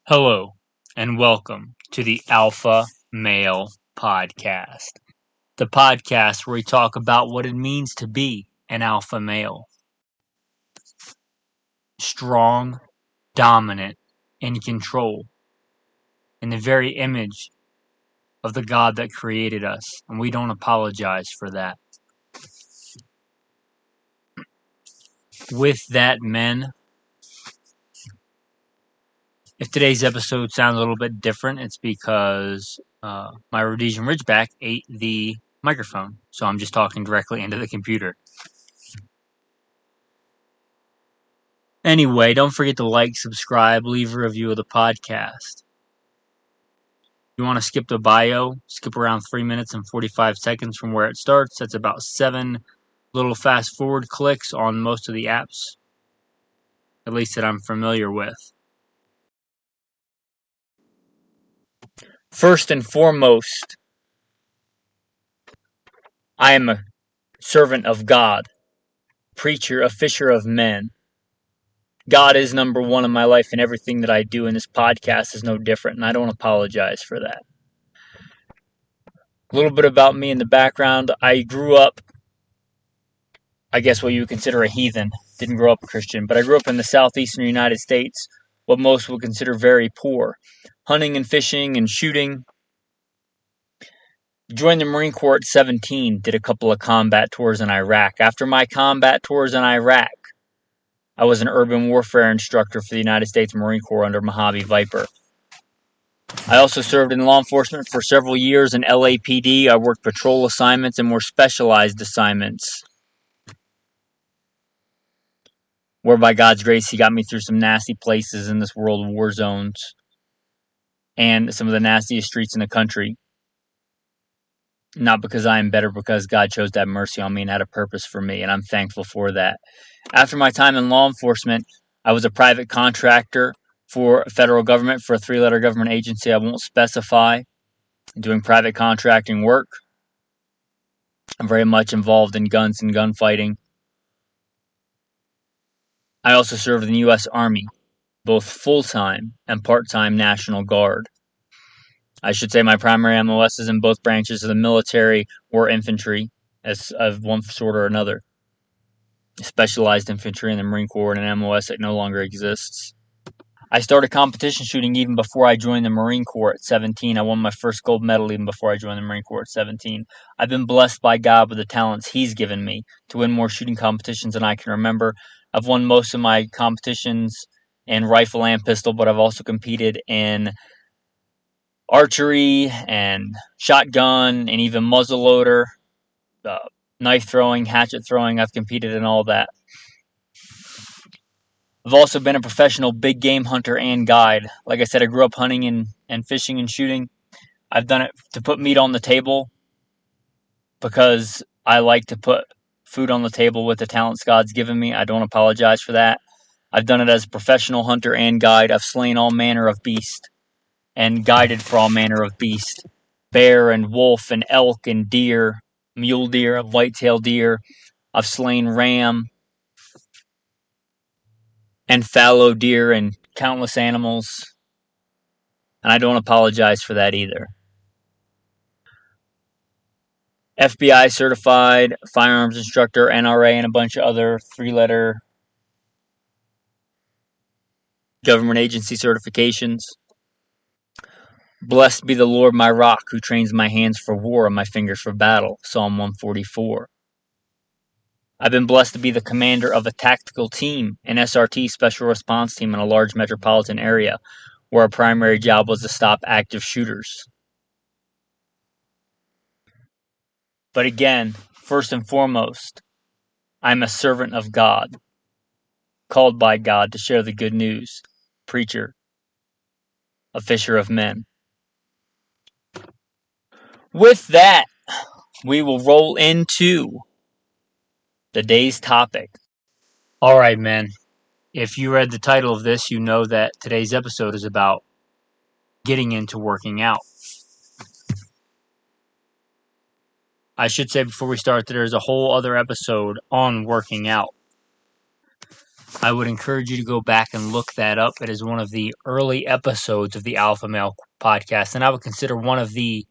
Hello, and welcome to the Alpha Male Podcast, the podcast where we talk about what it means to be an alpha male. Strong, dominant, in control, in the very image of the God that created us, and we don't apologize for that. With that, men, if today's episode sounds a little bit different, it's because my Rhodesian Ridgeback ate the microphone, so I'm just talking directly into the computer. Anyway, don't forget to like, subscribe, leave a review of the podcast. If you want to skip the bio, skip around 3 minutes and 45 seconds from where it starts. That's about 7 little fast forward clicks on most of the apps, at least that I'm familiar with. First and foremost, I am a servant of God, preacher, a fisher of men. God is number one in my life, and everything that I do in this podcast is no different, and I don't apologize for that. A little bit about me in the background. I grew up, I guess what you would consider a heathen. Didn't grow up a Christian, but I grew up in the southeastern United States, what most would consider very poor. Hunting and fishing and shooting. Joined the Marine Corps at 17, did a couple of combat tours in Iraq. After my combat tours in Iraq, I was an urban warfare instructor for the United States Marine Corps under Mojave Viper. I also served in law enforcement for several years in LAPD. I worked patrol assignments and more specialized assignments, where by God's grace, He got me through some nasty places in this world of war zones and some of the nastiest streets in the country. Not because I am better, because God chose to have mercy on me and had a purpose for me, and I'm thankful for that. After my time in law enforcement, I was a private contractor for federal government, for a 3-letter government agency I won't specify, doing private contracting work. I'm very much involved in guns and gunfighting. I also served in the U.S. Army, both full-time and part-time National Guard. I should say my primary MOS is in both branches of the military or infantry, as of one sort or another. Specialized infantry in the Marine Corps and an MOS that no longer exists. I started competition shooting even before I joined the Marine Corps at 17. I won my first gold medal even before I joined the Marine Corps at 17. I've been blessed by God with the talents He's given me to win more shooting competitions than I can remember. I've won most of my competitions in rifle and pistol, but I've also competed in archery and shotgun and even muzzleloader, knife throwing, hatchet throwing. I've competed in all that. I've also been a professional big game hunter and guide. Like I said, I grew up hunting and fishing and shooting. I've done it to put meat on the table because I like to put food on the table with the talents God's given me. I don't apologize for that. I've done it as a professional hunter and guide. I've slain all manner of beast and guided for all manner of beast. Bear and wolf and elk and deer, mule deer, whitetail deer. I've slain ram and fallow deer and countless animals. And I don't apologize for that either. FBI certified, firearms instructor, NRA, and a bunch of other 3-letter government agency certifications. Blessed be the Lord my rock, who trains my hands for war and my fingers for battle. Psalm 144. I've been blessed to be the commander of a tactical team, an SRT, special response team, in a large metropolitan area, where our primary job was to stop active shooters. But again, first and foremost, I'm a servant of God, called by God to share the good news, preacher, a fisher of men. With that, we will roll into the day's topic. All right, men. If you read the title of this, you know that today's episode is about getting into working out. I should say before we start that there's a whole other episode on working out. I would encourage you to go back and look that up. It is one of the early episodes of the Alpha Male podcast, and I would consider one of the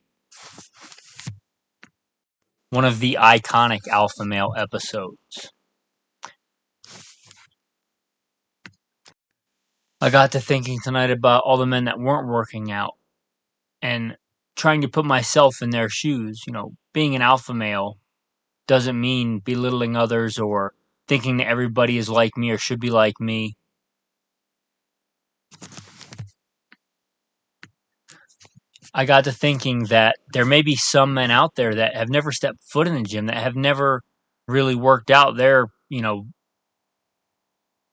iconic Alpha Male episodes. I got to thinking tonight about all the men that weren't working out and trying to put myself in their shoes. Being an alpha male doesn't mean belittling others or thinking that everybody is like me or should be like me. I got to thinking that there may be some men out there that have never stepped foot in the gym, that have never really worked out. Their,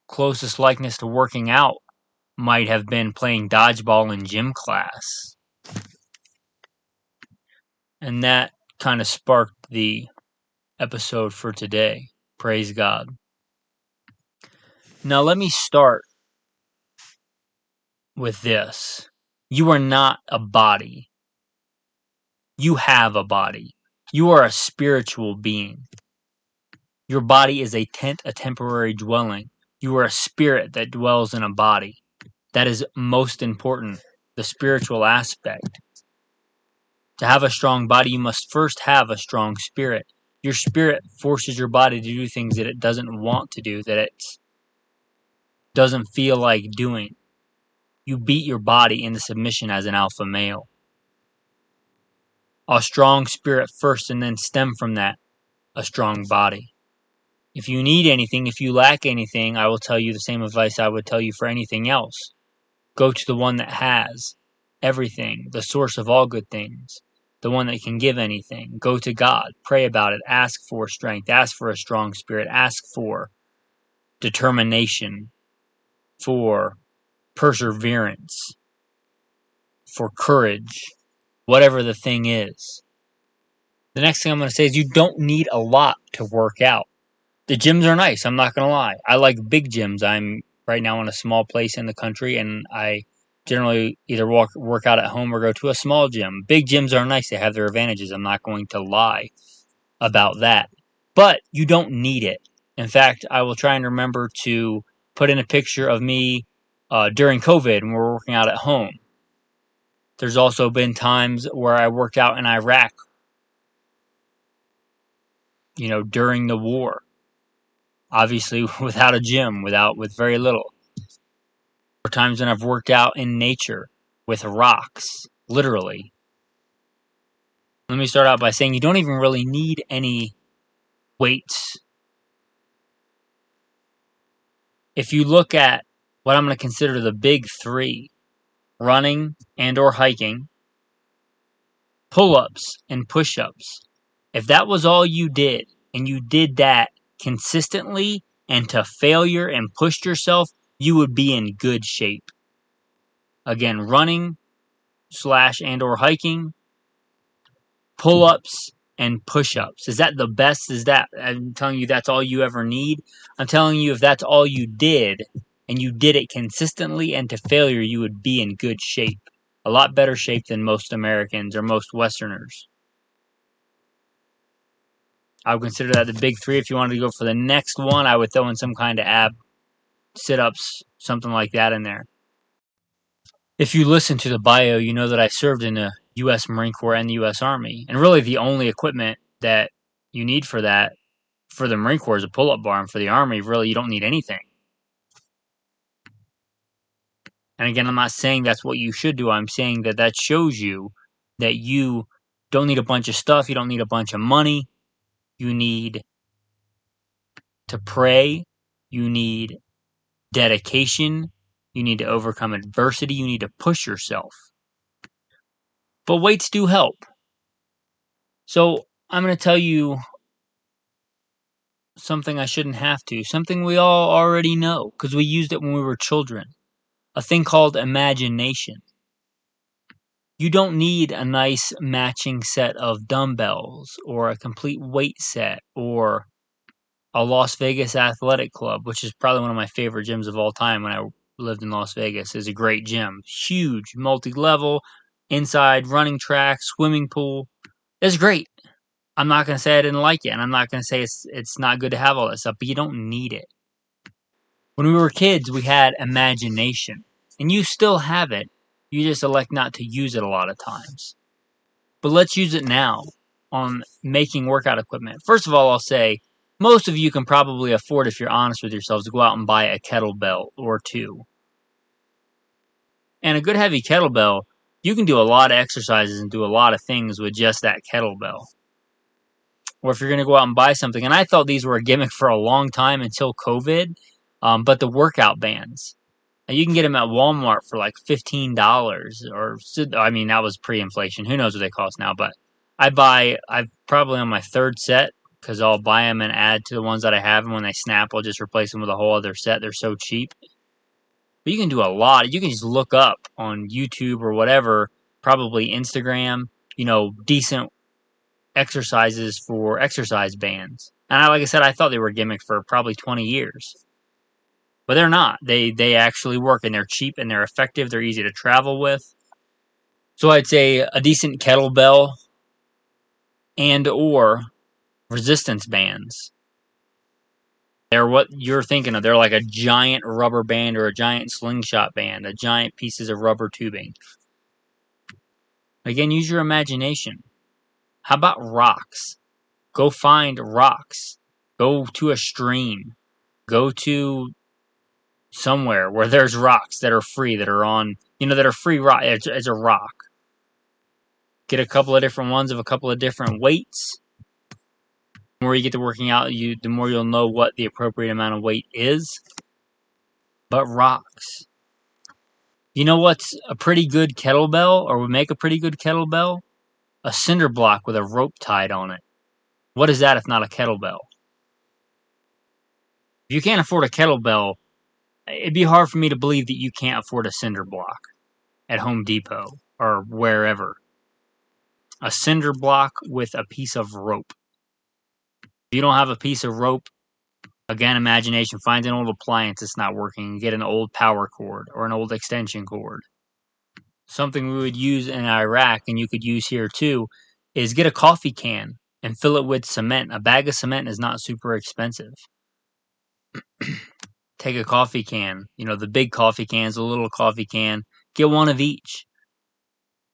closest likeness to working out might have been playing dodgeball in gym class. And that kind of sparked the episode for today. Praise God. Now let me start with this. You are not a body. You have a body. You are a spiritual being. Your body is a tent, a temporary dwelling. You are a spirit that dwells in a body. That is most important, the spiritual aspect. To have a strong body, you must first have a strong spirit. Your spirit forces your body to do things that it doesn't want to do, that it doesn't feel like doing. You beat your body into submission as an alpha male. A strong spirit first, and then stem from that, a strong body. If you need anything, if you lack anything, I will tell you the same advice I would tell you for anything else. Go to the one that has everything, the source of all good things, the one that can give anything. Go to God, pray about it, ask for strength, ask for a strong spirit, ask for determination, for perseverance, for courage, whatever the thing is. The next thing I'm going to say is you don't need a lot to work out. The gyms are nice, I'm not going to lie. I like big gyms. I'm right now in a small place in the country, and I generally either work out at home or go to a small gym. Big gyms are nice. They have their advantages. I'm not going to lie about that. But you don't need it. In fact, I will try and remember to put in a picture of me during COVID when we were working out at home. There's also been times where I worked out in Iraq, during the war. Obviously, without a gym, with very little. There are times when I've worked out in nature with rocks, literally. Let me start out by saying you don't even really need any weights. If you look at what I'm going to consider the big three, running and or hiking, pull-ups and push-ups, if that was all you did, and you did that consistently and to failure and pushed yourself, you would be in good shape. Again, running / and or hiking, pull-ups and push-ups. Is that the best? I'm telling you that's all you ever need? I'm telling you if that's all you did, and you did it consistently and to failure, you would be in good shape. A lot better shape than most Americans or most Westerners. I would consider that the big three. If you wanted to go for the next one, I would throw in some kind of ab sit-ups, something like that in there. If you listen to the bio, you know that I served in the U.S. Marine Corps and the U.S. Army. And really the only equipment that you need for that, for the Marine Corps, is a pull-up bar. And for the Army, really, you don't need anything. And again, I'm not saying that's what you should do. I'm saying that shows you that you don't need a bunch of stuff. You don't need a bunch of money. You need to pray. You need dedication. You need to overcome adversity. You need to push yourself. But weights do help. So I'm going to tell you something I shouldn't have to. Something we all already know because we used it when we were children. A thing called imagination. You don't need a nice matching set of dumbbells or a complete weight set or a Las Vegas Athletic Club, which is probably one of my favorite gyms of all time when I lived in Las Vegas. It's a great gym. Huge, multi-level, inside running track, swimming pool. It's great. I'm not going to say I didn't like it, and I'm not going to say it's not good to have all that stuff, but you don't need it. When we were kids, we had imagination. And you still have it. You just elect not to use it a lot of times. But let's use it now on making workout equipment. First of all, I'll say most of you can probably afford, if you're honest with yourselves, to go out and buy a kettlebell or two. And a good heavy kettlebell, you can do a lot of exercises and do a lot of things with just that kettlebell. Or if you're going to go out and buy something, and I thought these were a gimmick for a long time until COVID, but the workout bands. Now you can get them at Walmart for like $15, or I mean that was pre-inflation. Who knows what they cost now? But I'm probably on my third set because I'll buy them and add to the ones that I have, and when they snap, I'll just replace them with a whole other set. They're so cheap. But you can do a lot. You can just look up on YouTube or whatever, probably Instagram, decent exercises for exercise bands. And like I said, I thought they were a gimmick for probably 20 years. But they're not. They actually work, and they're cheap, and they're effective. They're easy to travel with. So I'd say a decent kettlebell and or resistance bands. They're what you're thinking of. They're like a giant rubber band or a giant slingshot band, a giant pieces of rubber tubing. Again, use your imagination. How about rocks? Go find rocks. Go to a stream. Go to somewhere where there's rocks that are free, that are on, that are free rock as a rock. Get a couple of different ones of a couple of different weights. The more you get to working out, the more you'll know what the appropriate amount of weight is. But rocks. You know what's a pretty good kettlebell, or would make a pretty good kettlebell? A cinder block with a rope tied on it. What is that if not a kettlebell? If you can't afford a kettlebell, it'd be hard for me to believe that you can't afford a cinder block at Home Depot or wherever. A cinder block with a piece of rope. If you don't have a piece of rope, again, imagination, find an old appliance that's not working, get an old power cord or an old extension cord. Something we would use in Iraq, and you could use here too, is get a coffee can and fill it with cement. A bag of cement is not super expensive. Take a coffee can, the big coffee cans, a little coffee can, get one of each.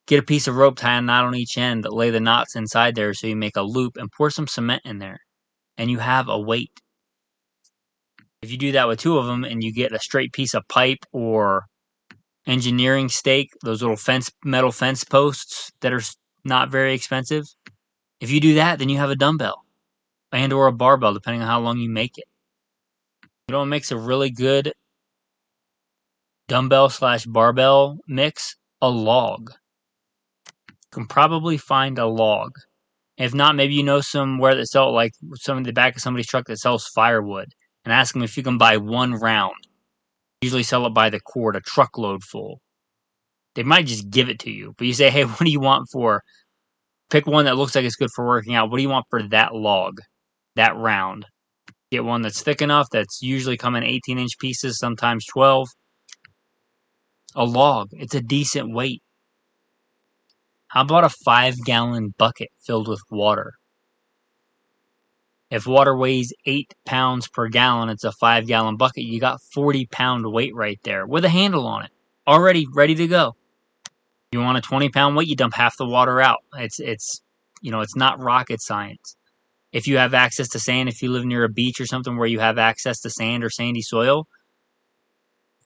Get a piece of rope, tie a knot on each end, lay the knots inside there so you make a loop, and pour some cement in there. And you have a weight. If you do that with two of them and you get a straight piece of pipe or engineering stake, those little metal fence posts that are not very expensive, if you do that, then you have a dumbbell and or a barbell, depending on how long you make it. You know what makes a really good dumbbell/barbell mix? A log. You can probably find a log. If not, maybe you know somewhere that sells, like some in the back of somebody's truck that sells firewood, and ask them if you can buy one round. Usually sell it by the cord, a truckload full. They might just give it to you, but you say, hey, what do you want for? Pick one that looks like it's good for working out. What do you want for that log, that round? Get one that's thick enough, that's usually come in 18-inch pieces, sometimes 12. A log, it's a decent weight. How about a 5-gallon bucket filled with water? If water weighs 8 pounds per gallon, it's a 5-gallon bucket. You got 40-pound weight right there with a handle on it, already ready to go. You want a 20-pound weight, you dump half the water out. It's not rocket science. If you have access to sand, if you live near a beach or something where you have access to sand or sandy soil,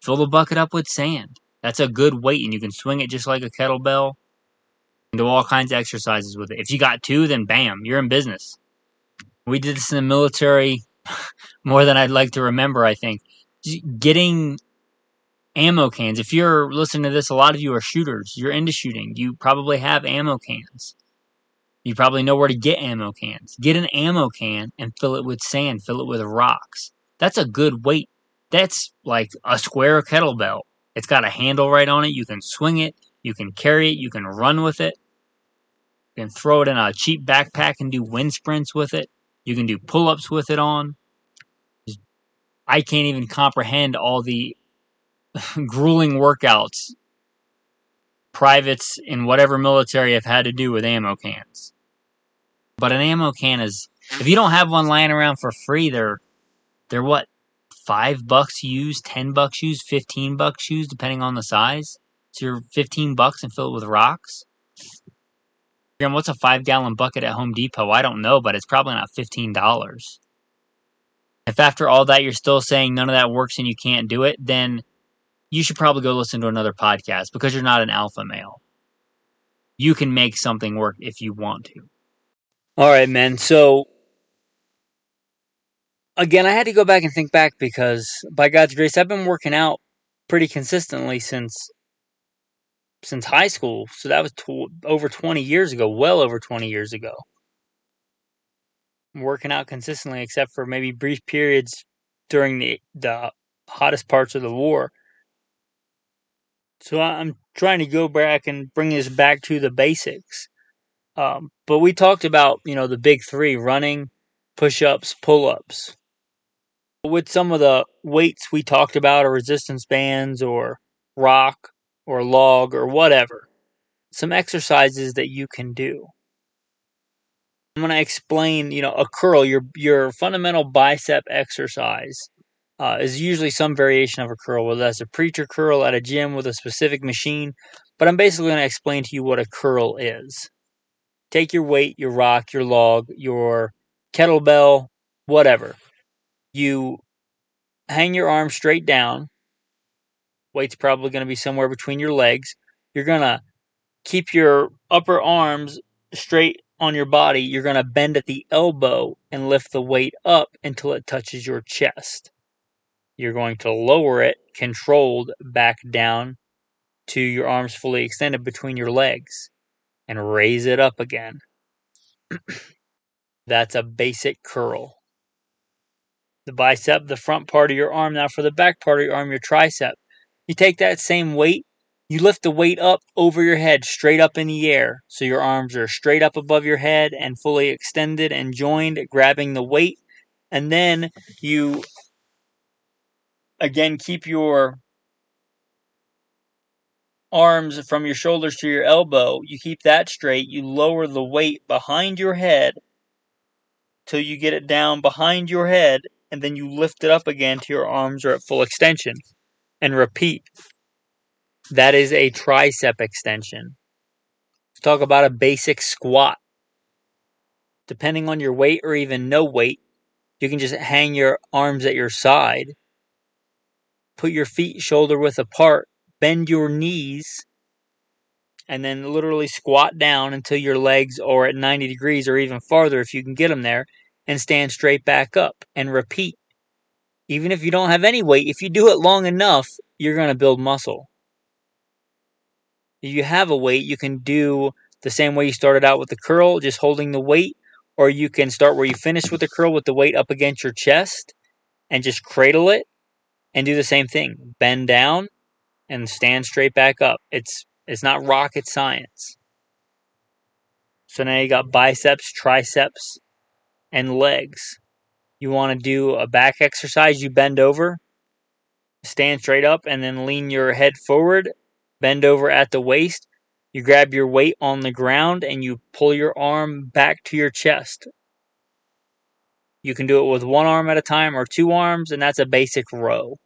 fill the bucket up with sand. That's a good weight, and you can swing it just like a kettlebell. And do all kinds of exercises with it. If you got two, then bam, you're in business. We did this in the military more than I'd like to remember, I think. Getting ammo cans. If you're listening to this, a lot of you are shooters. You're into shooting. You probably have ammo cans. You probably know where to get ammo cans. Get an ammo can and fill it with sand. Fill it with rocks. That's a good weight. That's like a square kettlebell. It's got a handle right on it. You can swing it. You can carry it. You can run with it. You can throw it in a cheap backpack and do wind sprints with it. You can do pull-ups with it on. I can't even comprehend all the grueling workouts privates in whatever military have had to do with ammo cans. But an ammo can is, if you don't have one lying around for free, they're what, $5 used, $10 used, $15 used, depending on the size. So you're $15 and fill it with rocks. What's a 5-gallon bucket at Home Depot? I don't know, but it's probably not $15. If after all that you're still saying none of that works and you can't do it, then you should probably go listen to another podcast, because you're not an alpha male. You can make something work if you want to. All right, man. So, again, I had to go back and think back, because by God's grace, I've been working out pretty consistently since high school. So that was over 20 years ago, well over 20 years ago. I'm working out consistently, except for maybe brief periods during the hottest parts of the war. So I'm trying to go back and bring this back to the basics. But we talked about, the big three: running, push-ups, pull-ups. With some of the weights we talked about, or resistance bands, or rock, or log, or whatever, some exercises that you can do. I'm going to explain, a curl, your fundamental bicep exercise. Is usually some variation of a curl, whether that's a preacher curl at a gym with a specific machine. But I'm basically going to explain to you what a curl is. Take your weight, your rock, your log, your kettlebell, whatever. You hang your arm straight down. Weight's probably going to be somewhere between your legs. You're going to keep your upper arms straight on your body. You're going to bend at the elbow and lift the weight up until it touches your chest. You're going to lower it, controlled, back down to your arms fully extended between your legs, and raise it up again. That's a basic curl. The bicep, the front part of your arm. Now for the back part of your arm, your tricep. You take that same weight, you lift the weight up over your head, straight up in the air. So your arms are straight up above your head and fully extended and joined, grabbing the weight. And then you, again, keep your arms from your shoulders to your elbow. You keep that straight. You lower the weight behind your head till you get it down behind your head, and then you lift it up again till your arms are at full extension. And repeat. That is a tricep extension. Let's talk about a basic squat. Depending on your weight or even no weight, you can just hang your arms at your side, put your feet shoulder width apart, bend your knees, and then literally squat down until your legs are at 90 degrees or even farther if you can get them there, and stand straight back up and repeat. Even if you don't have any weight, if you do it long enough, you're going to build muscle. If you have a weight, you can do the same way you started out with the curl, just holding the weight, or you can start where you finished with the curl with the weight up against your chest and just cradle it and do the same thing. Bend down and stand straight back up. It's not rocket science. So now you got biceps, triceps, and legs. You want to do a back exercise, you bend over, stand straight up, and then lean your head forward, bend over at the waist. You grab your weight on the ground and you pull your arm back to your chest. You can do it with one arm at a time or two arms, and that's a basic row.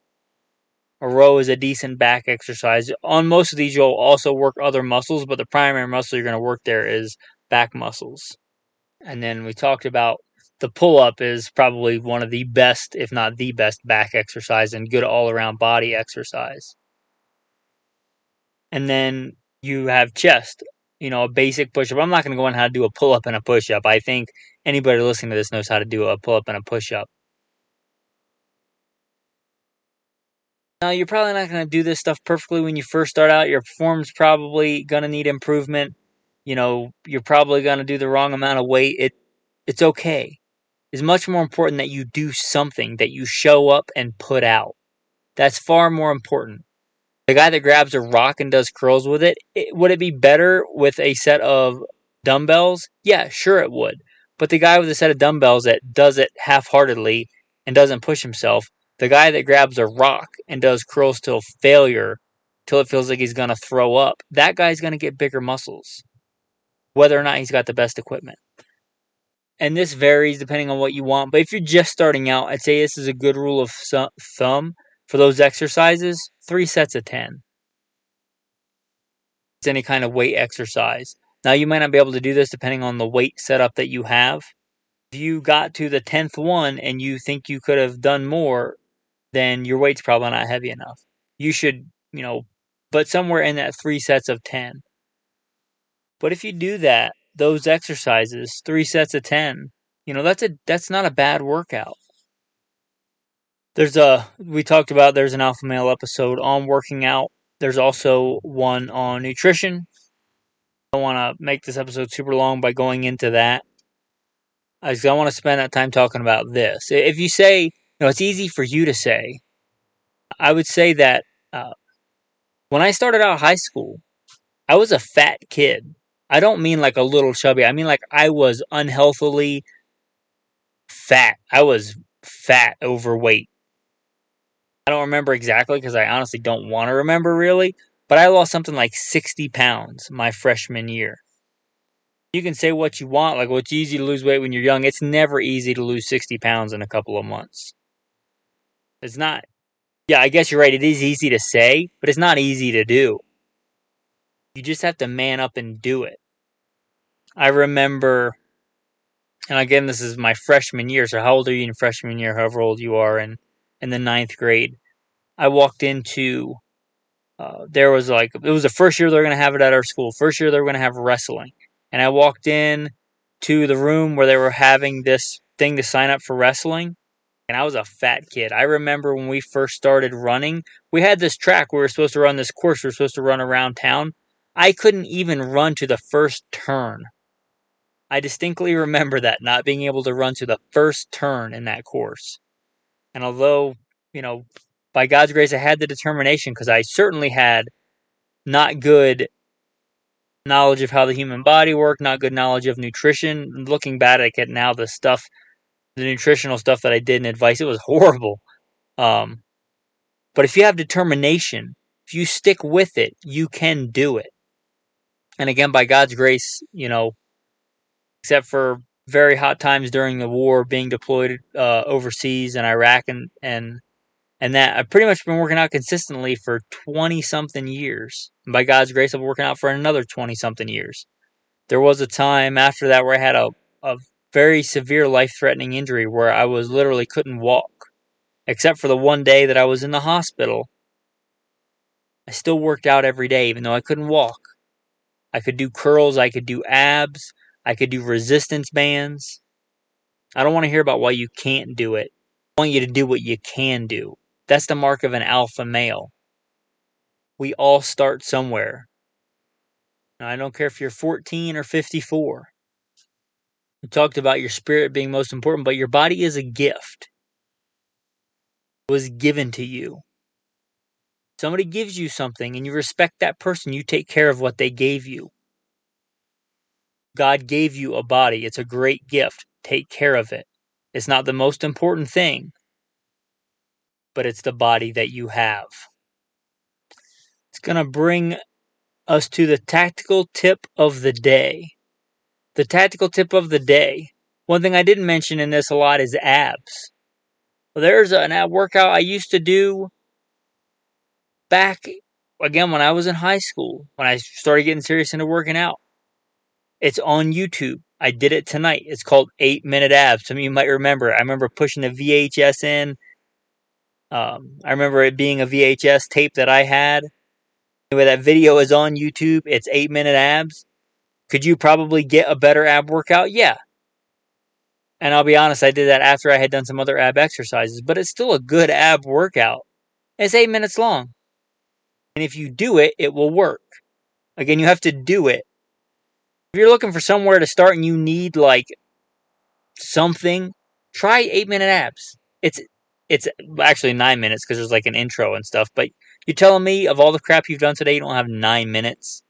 A row is a decent back exercise. On most of these, you'll also work other muscles, but the primary muscle you're going to work there is back muscles. And then we talked about the pull-up is probably one of the best, if not the best, back exercise and good all-around body exercise. And then you have chest, a basic push-up. I'm not going to go on how to do a pull-up and a push-up. I think anybody listening to this knows how to do a pull-up and a push-up. Now, you're probably not going to do this stuff perfectly when you first start out. Your performance probably going to need improvement. You're probably going to do the wrong amount of weight. It's okay. It's much more important that you do something, that you show up and put out. That's far more important. The guy that grabs a rock and does curls with it, would it be better with a set of dumbbells? Yeah, sure it would. But the guy with a set of dumbbells that does it half-heartedly and doesn't push himself, the guy that grabs a rock and does curls till failure, till it feels like he's going to throw up, that guy's going to get bigger muscles, whether or not he's got the best equipment. and this varies depending on what you want, but if you're just starting out, I'd say this is a good rule of thumb for those exercises, 3 sets of 10. It's any kind of weight exercise. Now, you might not be able to do this depending on the weight setup that you have. If you got to the 10th one and you think you could have done more, then your weight's probably not heavy enough. You should, but somewhere in that 3 sets of 10. But if you do that, those exercises, 3 sets of 10, that's not a bad workout. We talked about there's an alpha male episode on working out. There's also one on nutrition. I don't want to make this episode super long by going into that. I want to spend that time talking about this. If you say, it's easy for you to say. I would say that when I started out high school, I was a fat kid. I don't mean like a little chubby. I mean like I was unhealthily fat. I was fat, overweight. I don't remember exactly because I honestly don't want to remember really, but I lost something like 60 pounds my freshman year. You can say what you want, like, well, it's easy to lose weight when you're young. It's never easy to lose 60 pounds in a couple of months. It's not. Yeah, I guess you're right. It is easy to say, but it's not easy to do. You just have to man up and do it. I remember, and again, this is my freshman year, so how old are you in freshman year, however old you are in the 9th grade? I walked into, it was the first year they were going to have it at our school. First year they were going to have wrestling. And I walked in to the room where they were having this thing to sign up for wrestling. And I was a fat kid. I remember when we first started running, we had this track. We were supposed to run this course. We were supposed to run around town. I couldn't even run to the first turn. I distinctly remember that, not being able to run to the first turn in that course. And although, by God's grace, I had the determination because I certainly had not good knowledge of how the human body worked, not good knowledge of nutrition. Looking back at now, the nutritional stuff that I did in advice, it was horrible. But if you have determination, if you stick with it, you can do it. And again, by God's grace, except for very hot times during the war, being deployed overseas in Iraq and that, I've pretty much been working out consistently for 20-something years. And by God's grace, I've been working out for another 20-something years. There was a time after that where I had a very severe life-threatening injury where I was literally couldn't walk. Except for the one day that I was in the hospital, I still worked out every day even though I couldn't walk. I could do curls, I could do abs, I could do resistance bands. I don't want to hear about why you can't do it. I want you to do what you can do. That's the mark of an alpha male. We all start somewhere. Now, I don't care if you're 14 or 54. We talked about your spirit being most important, but your body is a gift. It was given to you. Somebody gives you something and you respect that person, you take care of what they gave you. God gave you a body. It's a great gift. Take care of it. It's not the most important thing, but it's the body that you have. It's going to bring us to the tactical tip of the day. The tactical tip of the day. One thing I didn't mention in this a lot is abs. Well, there's an ab workout I used to do back, again, when I was in high school, when I started getting serious into working out. It's on YouTube. I did it tonight. It's called 8-Minute Abs. Some of you might remember. I remember pushing the VHS in. I remember it being a VHS tape that I had. Anyway, that video is on YouTube. It's 8-Minute Abs. Could you probably get a better ab workout? Yeah. And I'll be honest, I did that after I had done some other ab exercises, but it's still a good ab workout. It's 8 minutes long. And if you do it, it will work. Again, you have to do it. If you're looking for somewhere to start and you need like something, try 8-minute abs. It's actually 9 minutes because there's like an intro and stuff, but you're telling me of all the crap you've done today, you don't have 9 minutes?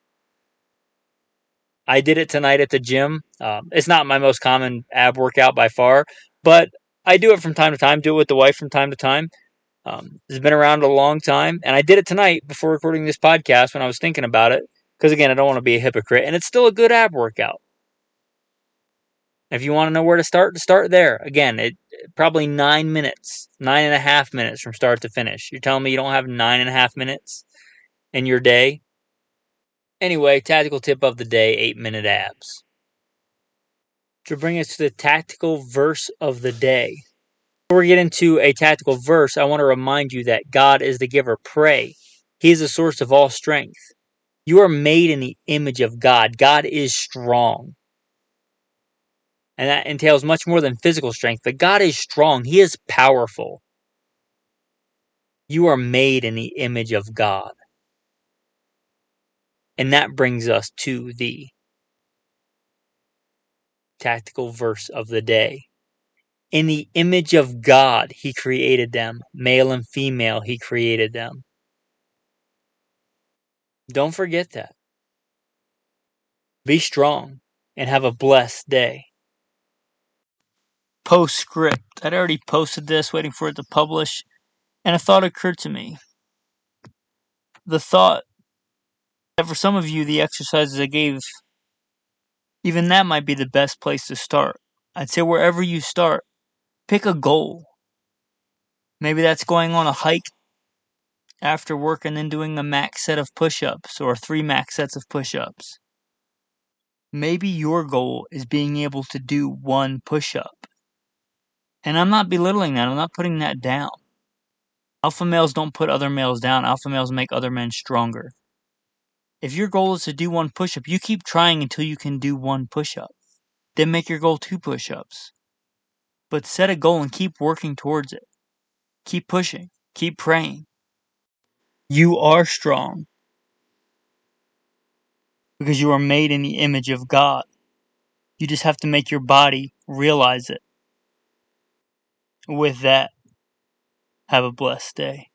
I did it tonight at the gym. It's not my most common ab workout by far, but I do it from time to time, do it with the wife from time to time. It's been around a long time, and I did it tonight before recording this podcast when I was thinking about it, because again, I don't want to be a hypocrite, and it's still a good ab workout. If you want to know where to start there. Again, it probably 9 minutes, 9.5 minutes from start to finish. You're telling me you don't have 9.5 minutes in your day? Anyway, tactical tip of the day, 8-minute abs. To bring us to the tactical verse of the day. Before we get into a tactical verse, I want to remind you that God is the giver. Pray. He is the source of all strength. You are made in the image of God. God is strong. And that entails much more than physical strength, but God is strong. He is powerful. You are made in the image of God. And that brings us to the tactical verse of the day. In the image of God, He created them. Male and female, He created them. Don't forget that. Be strong and have a blessed day. Postscript. I'd already posted this, waiting for it to publish, and a thought occurred to me. The thought that for some of you, the exercises I gave, even that might be the best place to start. I'd say wherever you start, pick a goal. Maybe that's going on a hike after work and then doing a max set of push-ups or 3 max sets of push-ups. Maybe your goal is being able to do 1 push-up. And I'm not belittling that. I'm not putting that down. Alpha males don't put other males down. Alpha males make other men stronger. If your goal is to do 1 push-up, you keep trying until you can do 1 push-up. Then make your goal 2 push-ups. But set a goal and keep working towards it. Keep pushing. Keep praying. You are strong because you are made in the image of God. You just have to make your body realize it. With that, have a blessed day.